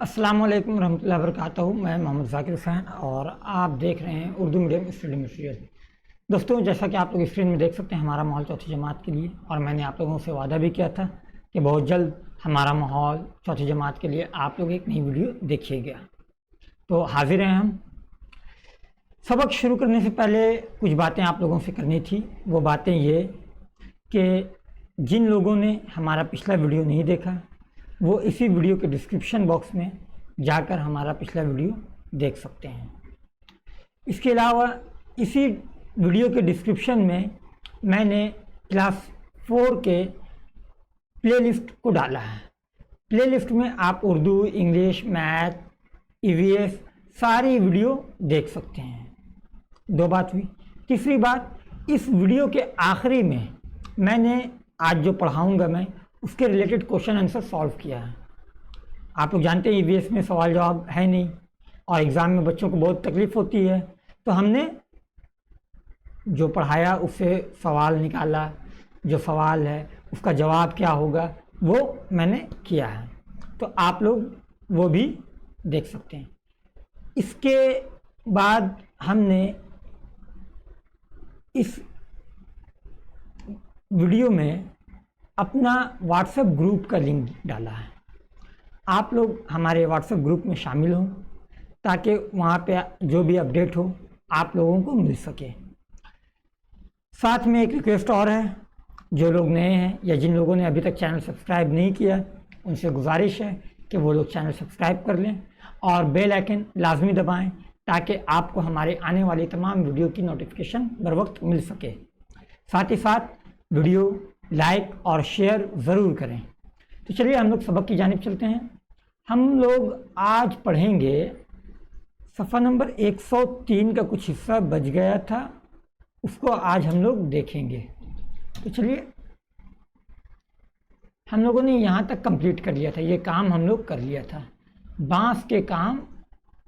अस्सलाम वालेकुम रहमतुल्लाहि व बरकातहू। मैं मोहम्मद ज़ाकिर हुसैन और आप देख रहे हैं उर्दू मीडियम स्टडी मटेरियल। दोस्तों, जैसा कि आप लोग स्क्रीन में देख सकते हैं, हमारा माहौल चौथी जमात के लिए, और मैंने आप लोगों से वादा भी किया था कि बहुत जल्द हमारा माहौल चौथी जमात के लिए आप लोग एक नई वीडियो देखिएगा। तो हाजिर हैं हम। सबक शुरू करने से पहले कुछ बातें आप लोगों से करनी थी। वो बातें ये कि जिन लोगों ने हमारा पिछला वीडियो नहीं देखा वो इसी वीडियो के डिस्क्रिप्शन बॉक्स में जाकर हमारा पिछला वीडियो देख सकते हैं। इसके अलावा इसी वीडियो के डिस्क्रिप्शन में मैंने क्लास 4 के प्लेलिस्ट को डाला है। प्लेलिस्ट में आप उर्दू, इंग्लिश, मैथ, ईवीएस सारी वीडियो देख सकते हैं। दो बात हुई। तीसरी बात, इस वीडियो के आखिरी में मैंने आज जो पढ़ाऊंगा मैं उसके रिलेटेड क्वेश्चन आंसर सॉल्व किया है। आप लोग जानते हैं ईवीएस में सवाल जवाब है नहीं और एग्ज़ाम में बच्चों को बहुत तकलीफ़ होती है, तो हमने जो पढ़ाया उससे सवाल निकाला, जो सवाल है उसका जवाब क्या होगा वो मैंने किया है, तो आप लोग वो भी देख सकते हैं। इसके बाद हमने इस वीडियो में अपना व्हाट्सएप ग्रुप का लिंक डाला है। आप लोग हमारे व्हाट्सएप ग्रुप में शामिल हों ताकि वहाँ पे जो भी अपडेट हो आप लोगों को मिल सके। साथ में एक रिक्वेस्ट और है, जो लोग नए हैं या जिन लोगों ने अभी तक चैनल सब्सक्राइब नहीं किया उनसे गुजारिश है कि वो लोग चैनल सब्सक्राइब कर लें और बेल आइकन लाजमी दबाएं ताकि आपको हमारे आने वाली तमाम वीडियो की नोटिफिकेशन बर वक्त मिल सके। साथ ही साथ वीडियो लाइक और शेयर ज़रूर करें। तो चलिए हम लोग सबक की जानिब चलते हैं। हम लोग आज पढ़ेंगे सफ़ा नंबर 103 का कुछ हिस्सा बच गया था, उसको आज हम लोग देखेंगे। तो चलिए, हम लोगों ने यहाँ तक कंप्लीट कर लिया था, ये काम हम लोग कर लिया था। बांस के काम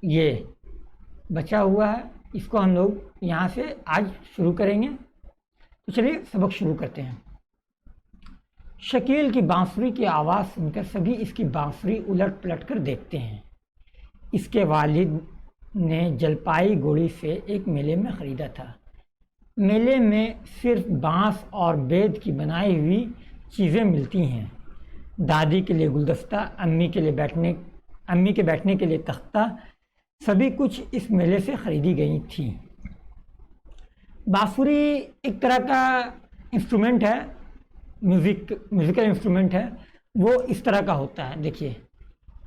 ये बचा हुआ है, इसको हम लोग यहाँ से आज शुरू करेंगे। तो चलिए सबक शुरू करते हैं। शकील की बांसुरी की आवाज़ सुनकर सभी इसकी बांसुरी उलट पलट कर देखते हैं। इसके वालिद ने जलपाई गोड़ी से एक मेले में ख़रीदा था। मेले में सिर्फ बांस और बेद की बनाई हुई चीज़ें मिलती हैं। दादी के लिए गुलदस्ता, अम्मी के बैठने के लिए तख्ता, सभी कुछ इस मेले से ख़रीदी गई थी। बांसुरी एक तरह का इंस्ट्रूमेंट है, म्यूज़िकल इंस्ट्रूमेंट है। वो इस तरह का होता है, देखिए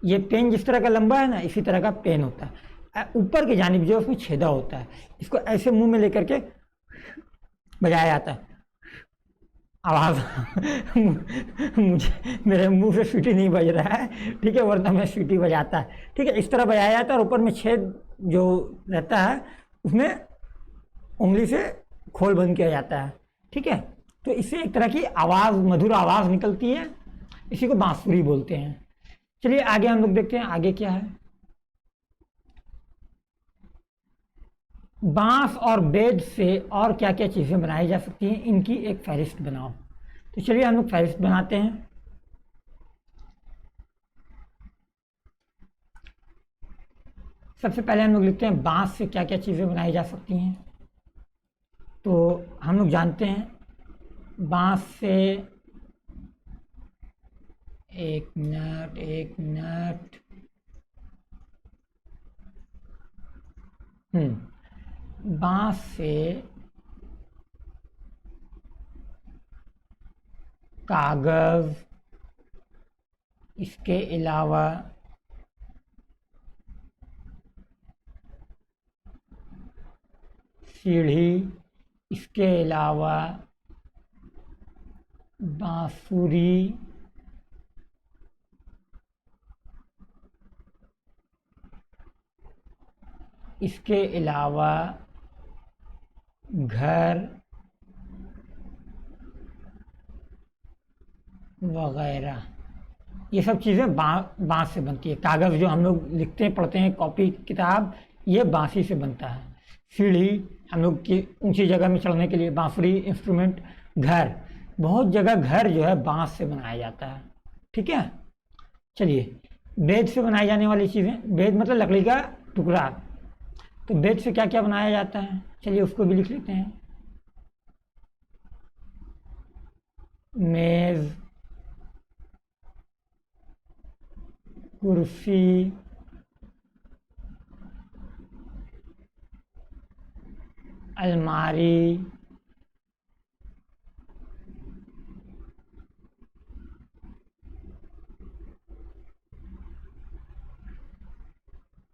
ये पेन जिस तरह का लंबा है ना, इसी तरह का पेन होता है। ऊपर की जानिब जो उसमें छेदा होता है, इसको ऐसे मुंह में लेकर के बजाया जाता है। आवाज़ मुझे मेरे मुंह से सीटी नहीं बज रहा है, ठीक है, वरना मैं सीटी बजाता है, ठीक है। इस तरह बजाया जाता है और ऊपर में छेद जो रहता है उसमें उंगली से खोल बंद किया जाता है, ठीक है। तो इससे एक तरह की आवाज़, मधुर आवाज़ निकलती है, इसी को बांसुरी बोलते हैं। चलिए आगे हम लोग देखते हैं आगे क्या है। बांस और बेद से और क्या क्या चीज़ें बनाई जा सकती हैं, इनकी एक फहरिस्त बनाओ। तो चलिए हम लोग फहरिस्त बनाते हैं। सबसे पहले हम लोग लिखते हैं बांस से क्या क्या चीज़ें बनाई जा सकती हैं। तो हम लोग जानते हैं बांस से एक मिनट बांस से कागज़, इसके अलावा सीढ़ी, इसके अलावा बांसुरी, इसके अलावा घर वगैरह, ये सब चीज़ें बांस से बनती है। कागज़ जो हम लोग लिखते हैं, पढ़ते हैं, कॉपी किताब, ये बांस ही से बनता है। सीढ़ी हम लोग की ऊंची जगह में चढ़ने के लिए, बांसुरी इंस्ट्रूमेंट, घर, बहुत जगह घर जो है बांस से बनाया जाता है, ठीक है। चलिए बेज से बनाई जाने वाली चीज़ें, बेज मतलब लकड़ी का टुकड़ा। तो बेज से क्या क्या बनाया जाता है, चलिए उसको भी लिख लेते हैं। मेज़, कुर्सी, अलमारी,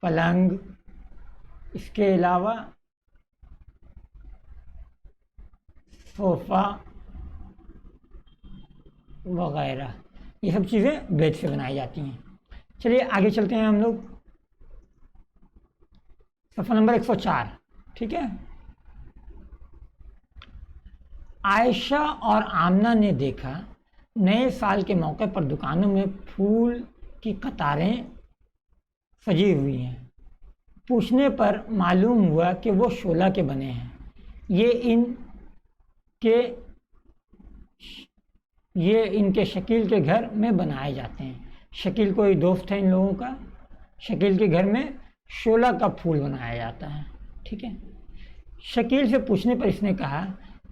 पलंग, इसके अलावा सोफ़ा वगैरह, ये सब चीज़ें बेज से बनाई जाती हैं। चलिए आगे चलते हैं हम लोग, सफ़ा नंबर 104। ठीक है। आयशा और आमना ने देखा नए साल के मौके पर दुकानों में फूल की कतारें सजी हुई हैं। पूछने पर मालूम हुआ कि वो शोला के बने हैं। ये इनके शकील के घर में बनाए जाते हैं। शकील कोई दोस्त है इन लोगों का। शकील के घर में शोला का फूल बनाया जाता है। ठीक है। शकील से पूछने पर इसने कहा,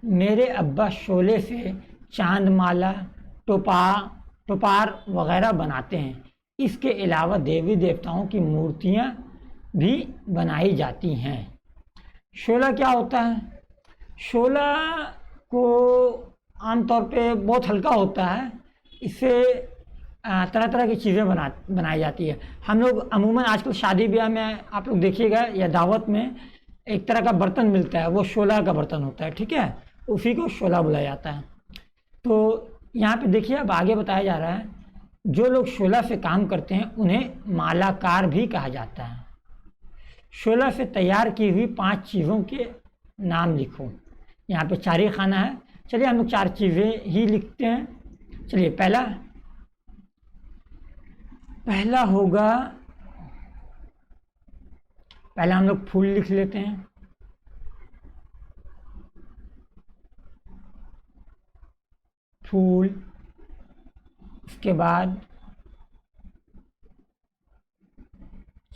मेरे अब्बा शोले से चांदमाला, टोपार वगैरह बनाते हैं। इसके अलावा देवी देवताओं की मूर्तियाँ भी बनाई जाती हैं। शोला क्या होता है? शोला को आमतौर पे बहुत हल्का होता है। इससे तरह तरह की चीज़ें बनाई जाती है। हम लोग अमूमन आजकल शादी ब्याह में आप लोग देखिएगा या दावत में एक तरह का बर्तन मिलता है, वो शोला का बर्तन होता है। ठीक है, उसी को शोला बुलाया जाता है। तो यहाँ पे देखिए अब आगे बताया जा रहा है, जो लोग शोला से काम करते हैं उन्हें मालाकार भी कहा जाता है। शोला से तैयार की हुई 5 चीज़ों के नाम लिखो। यहाँ पे 4 ही खाना है। चलिए हम लोग 4 चीज़ें ही लिखते हैं। चलिए पहला होगा, पहला हम लोग फूल लिख लेते हैं। फूल, उसके बाद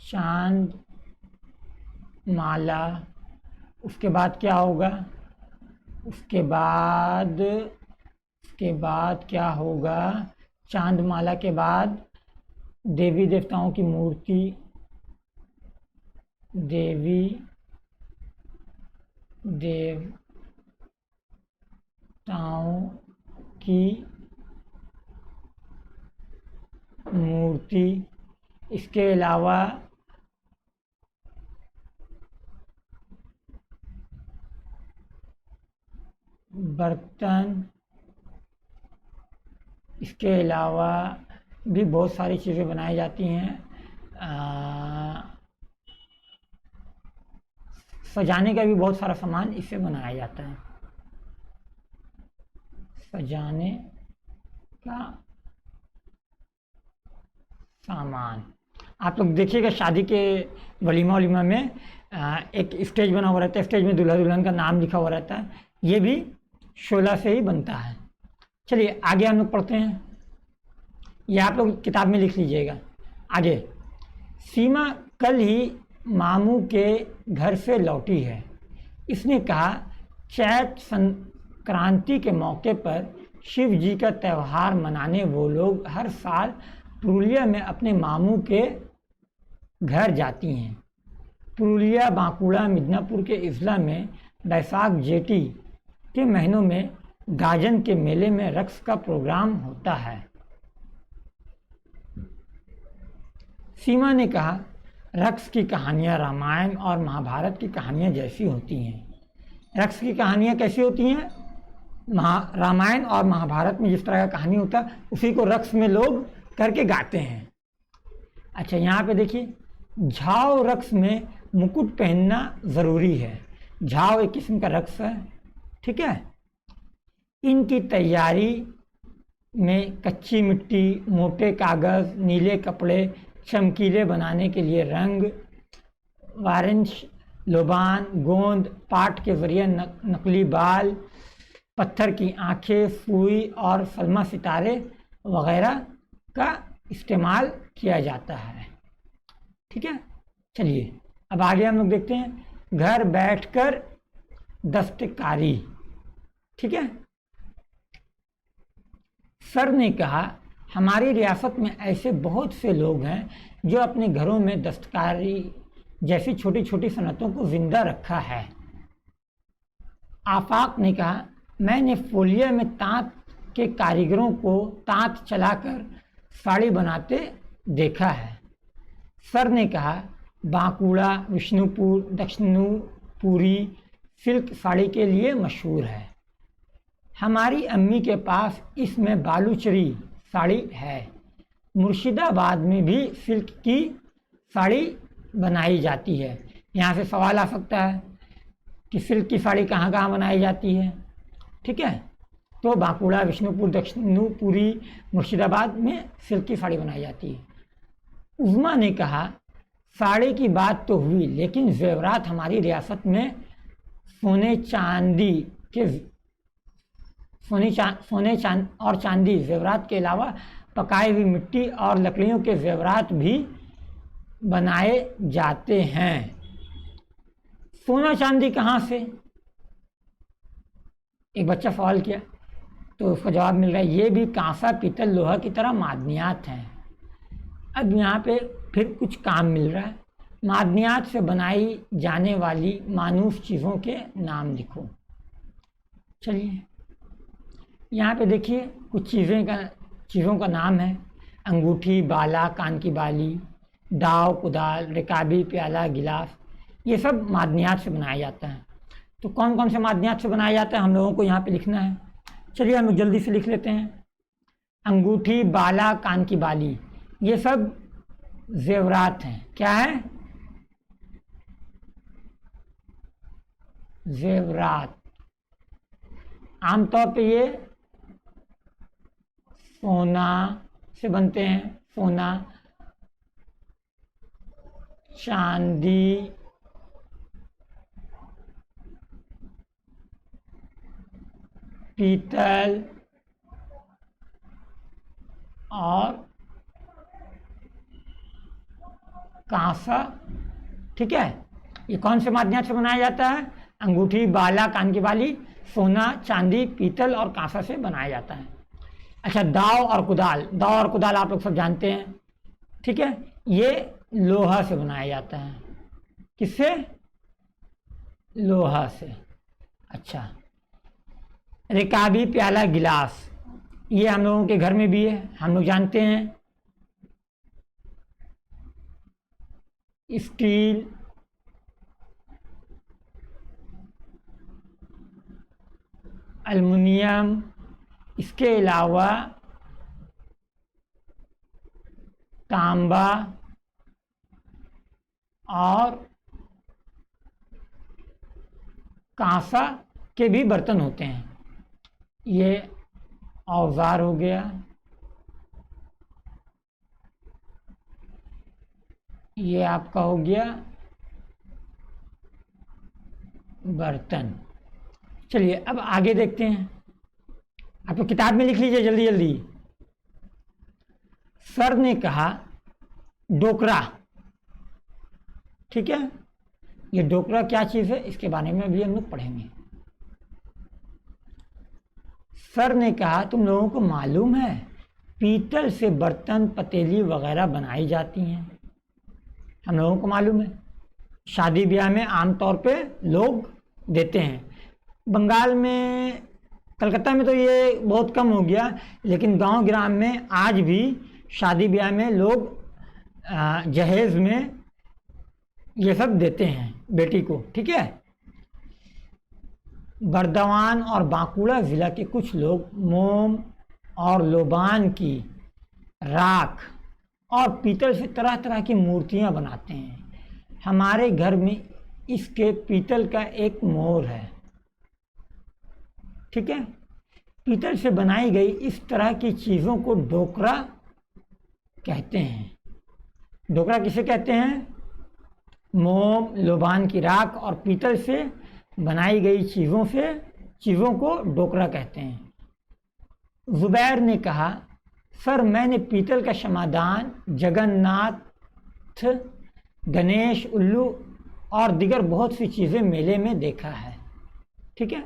चांद माला, उसके बाद क्या होगा, उसके बाद क्या होगा, चांद माला के बाद देवी देवताओं की मूर्ति, देवी देवताओं की मूर्ति, इसके अलावा बर्तन, इसके अलावा भी बहुत सारी चीज़ें बनाई जाती हैं। सजाने का भी बहुत सारा सामान इससे बनाया जाता है। सजाने का सामान आप लोग देखिएगा शादी के वलीमा में एक स्टेज बना हुआ रहता है। स्टेज में दूल्हा दुल्हन का नाम लिखा हुआ रहता है। ये भी शोला से ही बनता है। चलिए आगे हम लोग पढ़ते हैं। ये आप लोग किताब में लिख लीजिएगा। आगे, सीमा कल ही मामू के घर से लौटी है। इसने कहा, चैत संक्रांति के मौके पर शिव जी का त्यौहार मनाने वो लोग हर साल पुरुलिया में अपने मामू के घर जाती हैं। पुरुलिया, बांकुड़ा, मिदनापुर के इजला में बैसाख जेठी के महीनों में गाजन के मेले में रक्स का प्रोग्राम होता है। सीमा ने कहा, रक्स की कहानियाँ रामायण और महाभारत की कहानियाँ जैसी होती हैं। रक्स की कहानियाँ कैसी होती हैं? रामायण और महाभारत में जिस तरह का कहानी होता है उसी को रक्स में लोग करके गाते हैं। अच्छा, यहाँ पे देखिए, झाव रक्स में मुकुट पहनना ज़रूरी है। झाव एक किस्म का रक्स है। ठीक है। इनकी तैयारी में कच्ची मिट्टी, मोटे कागज़, नीले कपड़े, चमकीले बनाने के लिए रंग, वारंश, लोबान, गोंद, पाट के जरिए नकली बाल, पत्थर की आंखें, सुई और सलमा सितारे वगैरह का इस्तेमाल किया जाता है। ठीक है, चलिए अब आगे हम लोग देखते हैं घर बैठकर दस्तकारी। ठीक है, सर ने कहा हमारी रियासत में ऐसे बहुत से लोग हैं जो अपने घरों में दस्तकारी जैसी छोटी छोटी सनतों को जिंदा रखा है। आफाक ने कहा मैंने फोलिया में तांत के कारीगरों को तांत चलाकर साड़ी बनाते देखा है। सर ने कहा बांकुड़ा, विष्णुपुर, दक्षिणपुरी सिल्क साड़ी के लिए मशहूर है। हमारी अम्मी के पास इसमें बालूचरी साड़ी है। मुर्शिदाबाद में भी सिल्क की साड़ी बनाई जाती है। यहाँ से सवाल आ सकता है कि सिल्क की साड़ी कहाँ कहाँ बनाई जाती है। ठीक है, तो बांकुड़ा, विष्णुपुर, दक्षिणपुरी, मुर्शिदाबाद में सिल्क की साड़ी बनाई जाती है। उज़्मा ने कहा साड़ी की बात तो हुई लेकिन जेवरात हमारी रियासत में सोने और चांदी जेवरात के अलावा पकाई हुई मिट्टी और लकड़ियों के जेवरात भी बनाए जाते हैं। सोना चांदी कहाँ से? एक बच्चा सवाल किया तो उसका जवाब मिल रहा है ये भी कांसा, पीतल, लोहा की तरह मादनियात हैं। अब यहाँ पे फिर कुछ काम मिल रहा है। मादनियात से बनाई जाने वाली मानूस चीज़ों के नाम लिखो। चलिए यहाँ पे देखिए कुछ चीज़ों का नाम है। अंगूठी, बाला, कान की बाली, दाव, कुदाल, रिकाबी, प्याला, गिलास, ये सब मादनियात से बनाया जाता है। तो कौन कौन से मादनियात से बनाया जाता है हम लोगों को यहाँ पे लिखना है। चलिए हम लोग जल्दी से लिख लेते हैं। अंगूठी, बाला, कान की बाली, ये सब जेवरात हैं। क्या है? जेवरात। आमतौर पे ये सोना से बनते हैं। सोना, चांदी, पीतल और कांसा। ठीक है, ये कौन से मादनियात से बनाया जाता है? अंगूठी, बाला, कान की बाली, सोना, चांदी, पीतल और कांसा से बनाया जाता है। अच्छा, दाव और कुदाल आप लोग सब जानते हैं। ठीक है, ये लोहा से बनाया जाता है। किससे? लोहा से। अच्छा, रिकाबी, प्याला, गिलास, ये हम लोगों के घर में भी है, हम लोग जानते हैं। स्टील, एल्युमिनियम, इसके अलावा तांबा और कांसा के भी बर्तन होते हैं। ये औजार हो गया, ये आपका हो गया बर्तन। चलिए अब आगे देखते हैं। आप तो किताब में लिख लीजिए जल्दी जल्दी। सर ने कहा डोकरा। ठीक है, ये डोकरा क्या चीज़ है इसके बारे में भी हम लोग पढ़ेंगे। सर ने कहा तुम लोगों को मालूम है पीतल से बर्तन, पतीली वगैरह बनाई जाती हैं। हम लोगों को मालूम है, शादी ब्याह में आमतौर पे लोग देते हैं। बंगाल में, कलकत्ता में तो ये बहुत कम हो गया, लेकिन गांव ग्राम में आज भी शादी ब्याह में लोग जहेज में ये सब देते हैं बेटी को। ठीक है, बर्दवान और बांकुड़ा ज़िला के कुछ लोग मोम और लोबान की राख और पीतल से तरह तरह की मूर्तियां बनाते हैं। हमारे घर में इसके पीतल का एक मोर है। ठीक है, पीतल से बनाई गई इस तरह की चीज़ों को डोकरा कहते हैं। डोकरा किसे कहते हैं? मोम, लोबान की राख और पीतल से बनाई गई चीज़ों को डोकरा कहते हैं। जुबैर ने कहा सर मैंने पीतल का क्षमादान जगन्नाथ, गणेश, उल्लू और दिगर बहुत सी चीज़ें मेले में देखा है। ठीक है,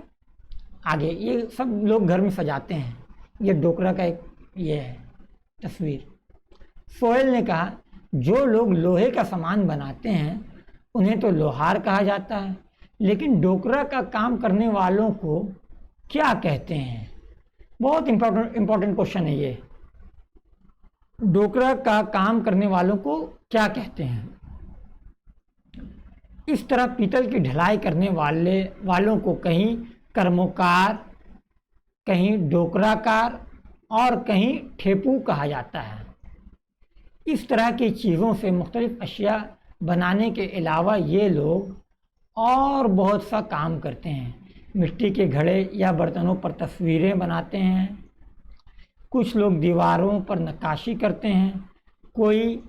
आगे ये सब लोग घर में सजाते हैं। ये डोकरा का एक ये है तस्वीर। सोहेल ने कहा जो लोग लोहे का सामान बनाते हैं उन्हें तो लोहार कहा जाता है, लेकिन डोकरा का काम करने वालों को क्या कहते हैं? बहुत इंपॉर्टेंट क्वेश्चन है ये। डोकरा का काम करने वालों को क्या कहते हैं? इस तरह पीतल की ढलाई करने वालों को कहीं कर्मकार, कहीं डोकराकार और कहीं ठेपू कहा जाता है। इस तरह की चीज़ों से मुख्तलिफ अशिया बनाने के अलावा ये लोग और बहुत सा काम करते हैं। मिट्टी के घड़े या बर्तनों पर तस्वीरें बनाते हैं, कुछ लोग दीवारों पर नक्काशी करते हैं, कोई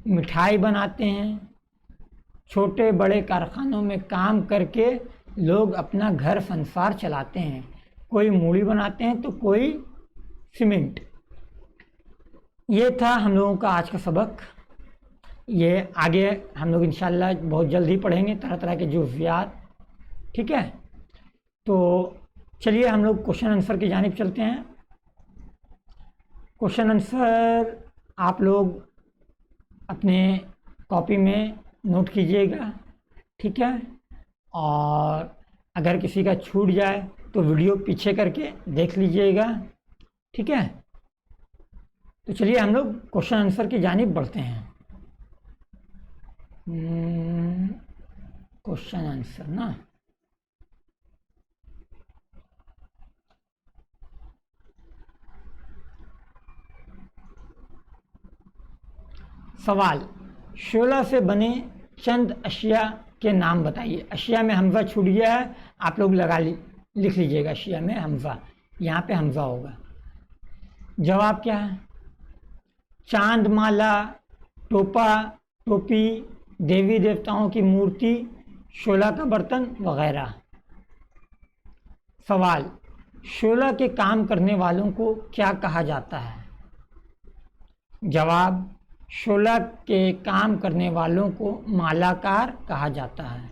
मिठाई बनाते हैं। छोटे बड़े कारखानों में काम करके लोग अपना घर संसार चलाते हैं। कोई मूड़ी बनाते हैं तो कोई सीमेंट। ये था हम लोगों का आज का सबक। ये आगे हम लोग इंशाल्लाह बहुत जल्द ही पढ़ेंगे तरह तरह के जुज़ियात। ठीक है, तो चलिए हम लोग क्वेश्चन आंसर की जानिब चलते हैं। क्वेश्चन आंसर आप लोग अपने कॉपी में नोट कीजिएगा। ठीक है, और अगर किसी का छूट जाए तो वीडियो पीछे करके देख लीजिएगा। ठीक है, तो चलिए हम लोग क्वेश्चन आंसर की जानिब बढ़ते हैं। क्वेश्चन आंसर ना, सवाल, शोला से बने चंद अशिया के नाम बताइए। अशिया में हमजा छूट गया है, आप लोग लिख लीजिएगा। अशिया में हमजा, यहाँ पे हमजा होगा। जवाब क्या है? चांदमाला, टोपा, टोपी, देवी देवताओं की मूर्ति, शोला का बर्तन वगैरह। सवाल, शोला के काम करने वालों को क्या कहा जाता है? जवाब, शोला के काम करने वालों को मालाकार कहा जाता है।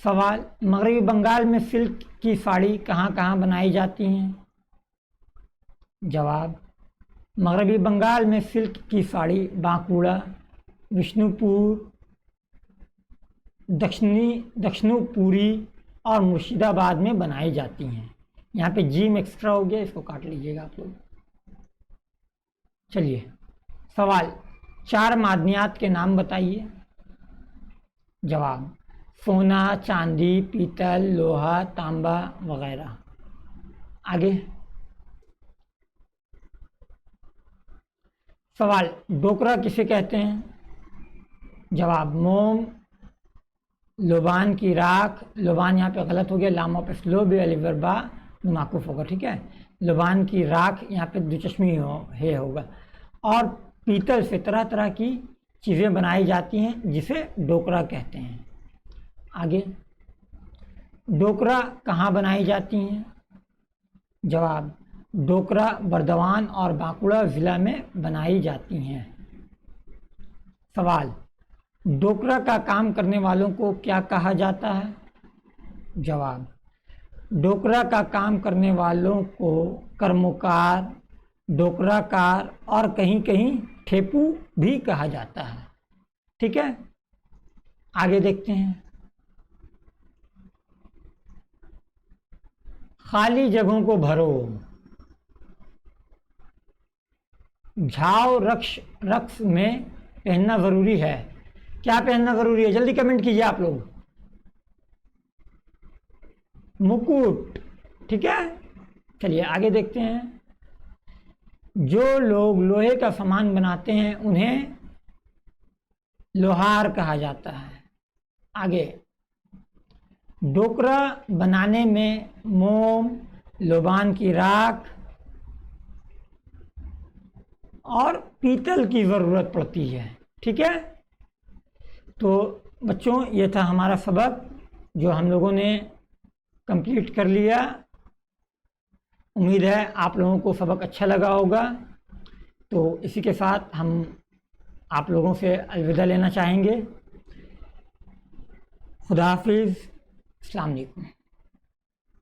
सवाल, मगरबी बंगाल में सिल्क की साड़ी कहाँ कहाँ बनाई जाती हैं? जवाब, मगरबी बंगाल में सिल्क की साड़ी बांकुड़ा, विष्णुपुर, दक्षिणपुरी और मुर्शिदाबाद में बनाई जाती हैं। यहाँ पे जीम एक्स्ट्रा हो गया, इसको काट लीजिएगा आप लोग। चलिए, सवाल, 4 मादनियात के नाम बताइए। जवाब, सोना, चांदी, पीतल, लोहा, तांबा वगैरह। आगे सवाल, डोकरा किसे कहते हैं? जवाब, मोम, लोबान की राख, लोबान यहाँ पे गलत हो गया, लामा पे स्लो बे अलिवर्बा माकूफ होगा। ठीक है, लोबान की राख यहाँ पे दुचश्मी होगा। और पीतल से तरह तरह की चीज़ें बनाई जाती हैं जिसे डोकरा कहते हैं। आगे, डोकरा कहाँ बनाई जाती हैं? जवाब, डोकरा बर्दवान और बांकुड़ा ज़िला में बनाई जाती हैं। सवाल, डोकरा का काम करने वालों को क्या कहा जाता है? जवाब, डोकरा का काम करने वालों को कर्मकार, डोकराकार और कहीं कहीं ठेपू भी कहा जाता है। ठीक है, आगे देखते हैं। खाली जगहों को भरो। झाव रक्स में पहनना ज़रूरी है। क्या पहनना ज़रूरी है? जल्दी कमेंट कीजिए आप लोग। मुकुट। ठीक है, चलिए आगे देखते हैं। जो लोग लोहे का सामान बनाते हैं उन्हें लोहार कहा जाता है। आगे, डोकरा बनाने में मोम, लोबान की राख और पीतल की ज़रूरत पड़ती है। ठीक है, तो बच्चों ये था हमारा सबक जो हम लोगों ने कंप्लीट कर लिया। उम्मीद है आप लोगों को सबक अच्छा लगा होगा। तो इसी के साथ हम आप लोगों से अलविदा लेना चाहेंगे। खुदा हाफिज़। अस्सलाम वालेकुम।